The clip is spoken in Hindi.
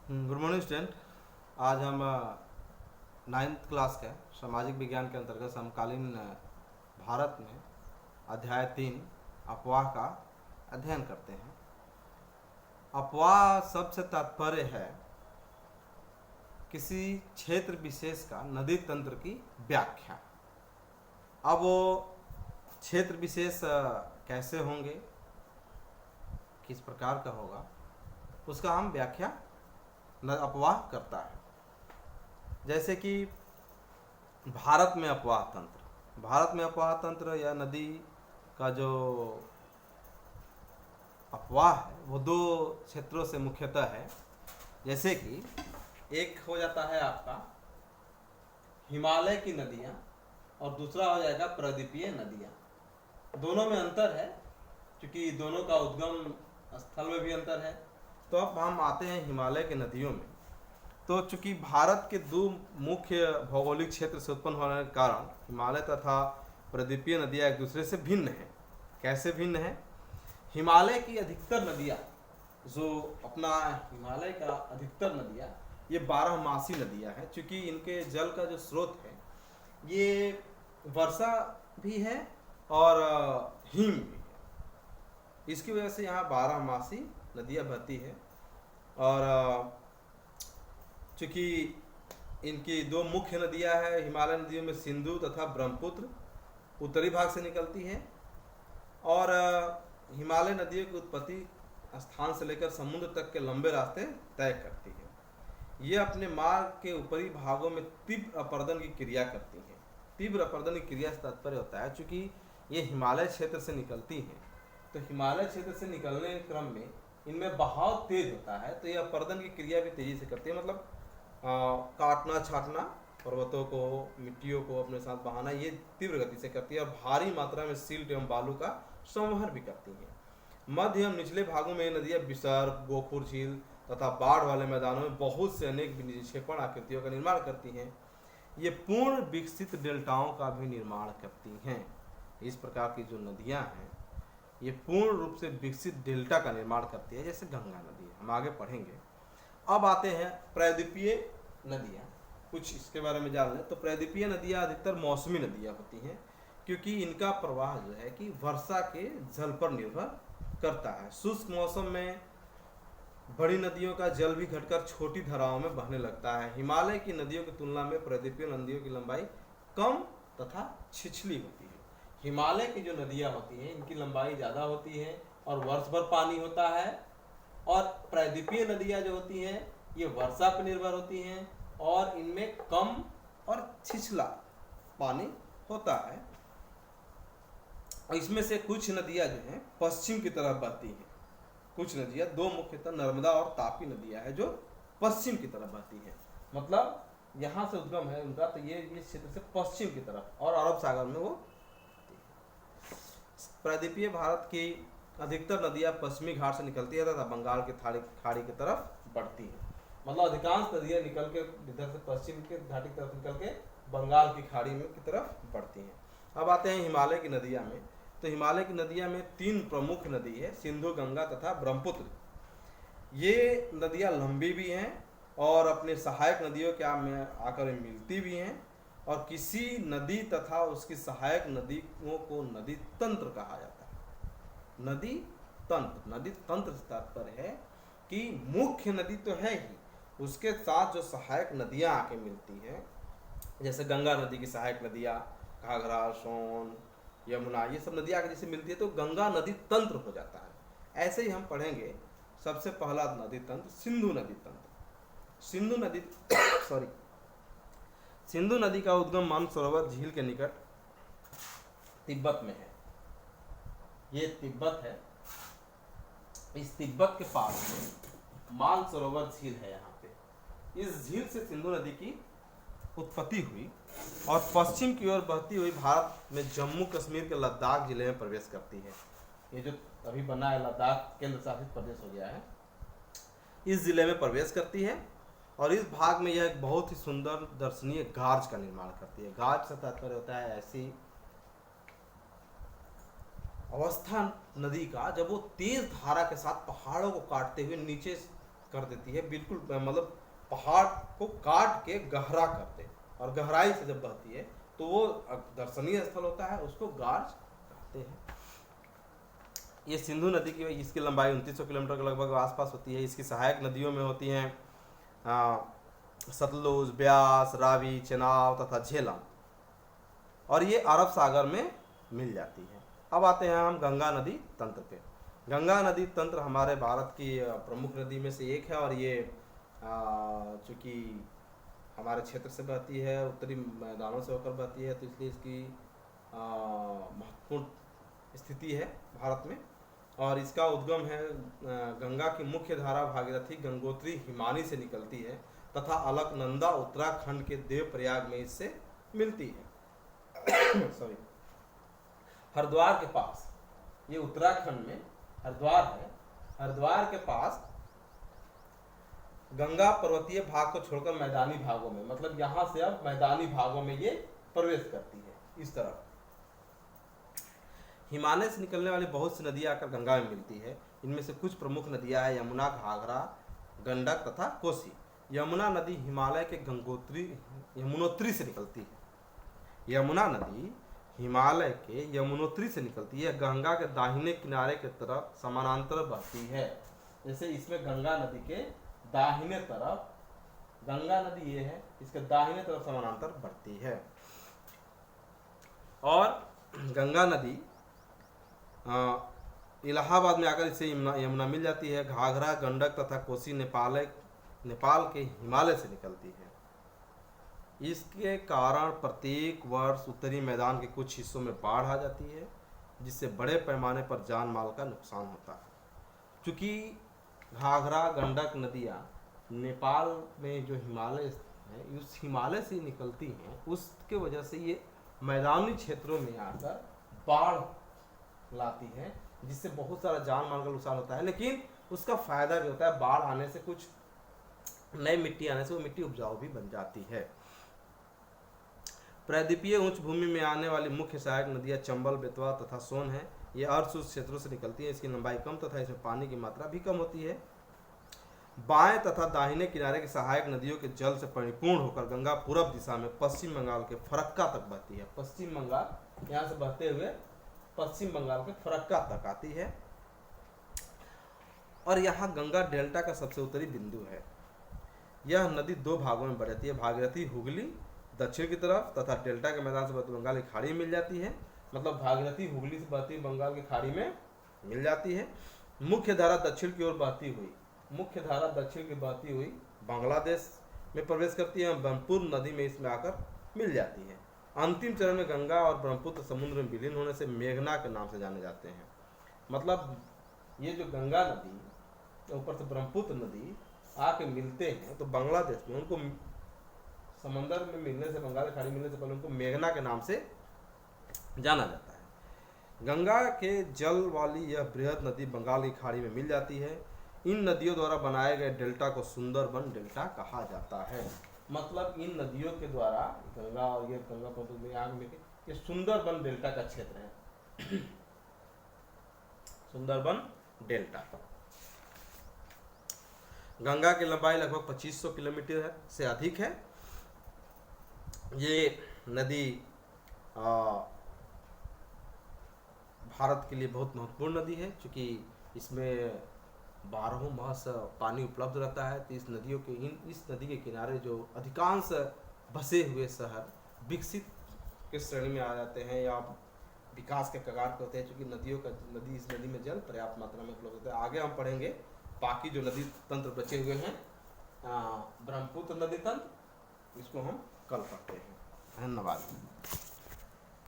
Good morning student. आज हम नाइन्थ क्लास के सामाजिक विज्ञान के अंतर्गत समकालीन भारत में अध्याय 3 अफवाह का अध्ययन करते हैं। अफवाह शब्द से तात्पर्य है किसी क्षेत्र विशेष का नदी तंत्र की व्याख्या। अब वो क्षेत्र विशेष कैसे होंगे, किस प्रकार का होगा, उसका हम व्याख्या अफवाह करता है। जैसे कि भारत में अफवाह तंत्र या नदी का जो अफवाह है वो दो क्षेत्रों से मुख्यतः है। जैसे कि एक हो जाता है आपका हिमालय की नदियाँ और दूसरा हो जाएगा प्रदीपीय नदियाँ। दोनों में अंतर है क्योंकि दोनों का उद्गम स्थल में भी अंतर है। तो अब हम आते हैं हिमालय के नदियों में। तो चूंकि भारत के दो मुख्य भौगोलिक क्षेत्र से उत्पन्न होने के कारण हिमालय तथा प्रदीपीय नदियाँ एक दूसरे से भिन्न हैं। कैसे भिन्न है? हिमालय की अधिकतर नदियाँ, जो अपना हिमालय का अधिकतर नदियाँ ये 12 मासी नदियाँ हैं। चूँकि इनके जल का जो स्रोत है ये वर्षा भी है और हिम भी है। इसकी वजह से यहाँ 12 मासी नदियाँ बहती है। और चूँकि इनकी दो मुख्य नदियाँ हैं, हिमालय नदियों में सिंधु तथा ब्रह्मपुत्र उत्तरी भाग से निकलती हैं और हिमालय नदियों की उत्पत्ति स्थान से लेकर समुद्र तक के लंबे रास्ते तय करती है। ये अपने मार्ग के ऊपरी भागों में तीव्र अपरदन की क्रिया करती हैं। तीव्र अपरदन की क्रिया से तात्पर्य होता है चूँकि ये हिमालय क्षेत्र से निकलती हैं, तो हिमालय क्षेत्र से निकलने के क्रम में इनमें बहाव तेज होता है, तो ये अपरदन की क्रिया भी तेजी से करती है। मतलब काटना छाटना, पर्वतों को, मिट्टियों को अपने साथ बहाना, ये तीव्र गति से करती है और भारी मात्रा में सिल्ट एवं बालू का संवहन भी करती है। मध्य एवं निचले भागों में नदियाँ विसर्ग, गोखुर झील तथा बाढ़ वाले मैदानों में बहुत से अनेक निक्षेपण आकृतियों का निर्माण करती हैं। ये पूर्ण विकसित डेल्टाओं का भी निर्माण करती हैं। इस प्रकार की जो नदियाँ हैं ये पूर्ण रूप से विकसित डेल्टा का निर्माण करती है, जैसे गंगा नदी है। हम आगे पढ़ेंगे। अब आते हैं प्रायद्वीपीय नदियाँ, कुछ इसके बारे में जान लें। तो प्रायद्वीपीय नदियाँ अधिकतर मौसमी नदियाँ होती हैं क्योंकि इनका प्रवाह जो है कि वर्षा के जल पर निर्भर करता है। शुष्क मौसम में बड़ी नदियों का जल भी घटकर छोटी धाराओं में बहने लगता है। हिमालय की नदियों की तुलना में प्रायद्वीपीय नदियों की लंबाई कम तथा छिछली होती है। हिमालय की जो नदियाँ होती हैं इनकी लंबाई ज़्यादा होती है और वर्ष भर पानी होता है, और प्रायद्वीपीय नदियाँ जो होती हैं ये वर्षा पर निर्भर होती हैं और इनमें कम और छिछला पानी होता है। और इसमें से कुछ नदियाँ जो हैं पश्चिम की तरफ बहती हैं। कुछ नदियाँ, दो मुख्यतः नर्मदा और तापी नदियाँ हैं जो पश्चिम की तरफ बहती हैं। मतलब यहाँ से उद्गम है उनका, तो ये क्षेत्र से पश्चिम की तरफ और अरब सागर में वो। प्रायद्वीपीय भारत की अधिकतर नदियाँ पश्चिमी घाट से निकलती है तथा बंगाल की खाड़ी की तरफ बढ़ती है। मतलब अधिकांश नदियाँ निकल के इधर से पश्चिम के घाटी की तरफ निकल के बंगाल की खाड़ी में की तरफ बढ़ती हैं। अब आते हैं हिमालय की नदियाँ में। तो हिमालय की नदियाँ में 3 प्रमुख नदी है, सिंधु, गंगा तथा ब्रह्मपुत्र। ये नदियाँ लंबी भी हैं और अपने सहायक नदियों के में आकर मिलती भी हैं, और किसी नदी तथा उसकी सहायक नदियों को नदी तंत्र कहा जाता है। नदी तंत्र से तात्पर्य है कि मुख्य नदी तो है ही, उसके साथ जो सहायक नदियां आके मिलती हैं, जैसे गंगा नदी की सहायक नदियां घाघरा, सोन, यमुना, ये सब नदियां आके जैसे मिलती है तो गंगा नदी तंत्र हो जाता है। ऐसे ही हम पढ़ेंगे। सबसे पहला नदी तंत्र सिंधु नदी तंत्र। सिंधु नदी सॉरी सिंधु नदी का उद्गम मानसरोवर झील के निकट तिब्बत में है। ये तिब्बत है, इस तिब्बत के पास में मानसरोवर झील है। यहाँ पे इस झील से सिंधु नदी की उत्पत्ति हुई और पश्चिम की ओर बहती हुई भारत में जम्मू कश्मीर के लद्दाख जिले में प्रवेश करती है। ये जो अभी बना है लद्दाख केंद्र शासित प्रदेश हो गया है, इस जिले में प्रवेश करती है और इस भाग में यह एक बहुत ही सुंदर दर्शनीय गार्ज का निर्माण करती है। गार्ज से तात्पर्य होता है ऐसी अवस्था नदी का जब वो तेज धारा के साथ पहाड़ों को काटते हुए नीचे कर देती है, बिल्कुल मतलब पहाड़ को काट के गहरा कर दे, और गहराई से जब बहती है तो वो दर्शनीय स्थल होता है, उसको गार्ज कहते हैं। ये सिंधु नदी की, इसकी लंबाई 2900 किलोमीटर के लगभग आसपास होती है। इसकी सहायक नदियों में होती हैं सतलुज, ब्यास, रावी, चेनाब तथा झेलम, और ये अरब सागर में मिल जाती है। अब आते हैं हम गंगा नदी तंत्र पे। गंगा नदी तंत्र हमारे भारत की प्रमुख नदी में से एक है, और ये चूँकि हमारे क्षेत्र से बहती है, उत्तरी मैदानों से होकर बहती है, तो इसलिए इसकी महत्वपूर्ण स्थिति है भारत में। और इसका उद्गम है गंगा की मुख्य धारा भागीरथी गंगोत्री हिमानी से निकलती है, तथा अलकनंदा उत्तराखंड के देवप्रयाग में इससे मिलती है। सॉरी, हरिद्वार के पास, ये उत्तराखंड में हरिद्वार है, हरिद्वार के पास गंगा पर्वतीय भाग को छोड़कर मैदानी भागों में, मतलब यहाँ से अब मैदानी भागों में ये प्रवेश करती है। इस तरफ हिमालय से निकलने वाली बहुत सी नदियां आकर गंगा में मिलती है। इनमें से कुछ प्रमुख नदियां हैं यमुना, घाघरा, गंडक तथा कोसी। यमुना नदी हिमालय के यमुनोत्री से निकलती है। यमुना नदी हिमालय के यमुनोत्री से निकलती है, गंगा के दाहिने किनारे के तरफ समानांतर बहती है। जैसे इसमें गंगा नदी के दाहिने तरफ, गंगा नदी ये है, इसके दाहिने तरफ समानांतर बढ़ती है। और गंगा नदी इलाहाबाद में आकर इससे यमुना मिल जाती है। घाघरा, गंडक तथा कोसी नेपाल के हिमालय से निकलती है। इसके कारण प्रत्येक वर्ष उत्तरी मैदान के कुछ हिस्सों में बाढ़ आ जाती है, जिससे बड़े पैमाने पर जान माल का नुकसान होता है। चूँकि घाघरा, गंडक नदियाँ नेपाल में जो हिमालय है, उस हिमालय से निकलती हैं, उसके वजह से ये मैदानी क्षेत्रों में आकर बाढ़ लाती है, जिससे बहुत सारा जान माल का नुकसान होता है। लेकिन उसका फायदा भी होता है, बाढ़ आने से, कुछ नई मिट्टी आने से वो मिट्टी उपजाऊ भी बन जाती है। प्रायद्वीपीय उच्च भूमि में आने वाली मुख्य सहायक नदियां चंबल, बेतवा तथा सोन है। ये अर्धशुष्क क्षेत्रों से निकलती है। इसकी लंबाई कम तथा इसमें पानी की मात्रा भी कम होती है। बाएं तथा दाहिने किनारे की सहायक नदियों के जल से परिपूर्ण होकर गंगा पूरब दिशा में पश्चिम बंगाल के फरक्का तक बहती है। पश्चिम बंगाल, यहाँ से बहते हुए पश्चिम बंगाल के फरक्का तक आती है, और यहाँ गंगा डेल्टा का सबसे उत्तरी बिंदु है। यह नदी दो भागों में बढ़ती है, भागीरथी हुगली दक्षिण की तरफ तथा डेल्टा के मैदान से बहती बंगाल की खाड़ी में मिल जाती है। मतलब भागीरथी हुगली से बहती बंगाल की खाड़ी में मिल जाती है। मुख्य धारा दक्षिण की ओर बहती हुई बांग्लादेश में प्रवेश करती है। ब्रह्मपुत्र नदी में इसमें आकर मिल जाती है। अंतिम चरण में गंगा और ब्रह्मपुत्र समुद्र में विलीन होने से मेघना के नाम से जाने जाते हैं। मतलब ये जो गंगा नदी ऊपर से ब्रह्मपुत्र नदी आके मिलते हैं, तो बांग्लादेश में उनको समंदर में मिलने से, बंगाल की खाड़ी मिलने से पहले उनको मेघना के नाम से जाना जाता है। गंगा के जल वाली यह बृहद नदी बंगाल की खाड़ी में मिल जाती है। इन नदियों द्वारा बनाए गए डेल्टा को सुंदरबन डेल्टा कहा जाता है। मतलब इन नदियों के द्वारा, गंगा और ये गंगा आग में ये सुंदरबन डेल्टा का क्षेत्र है। सुंदरबन डेल्टा। गंगा की लंबाई लगभग 2500 किलोमीटर से अधिक है। ये नदी भारत के लिए बहुत महत्वपूर्ण नदी है, क्योंकि इसमें 12 मास पानी उपलब्ध रहता है। तो इस नदी के किनारे जो अधिकांश बसे हुए शहर विकसित के श्रेणी में आ जाते हैं या विकास के कगार पर होते हैं, क्योंकि इस नदी में जल पर्याप्त मात्रा में उपलब्ध होता है। आगे हम पढ़ेंगे बाकी जो नदी तंत्र बचे हुए हैं, ब्रह्मपुत्र नदी तंत्र, इसको हम कल पढ़ते हैं। धन्यवाद।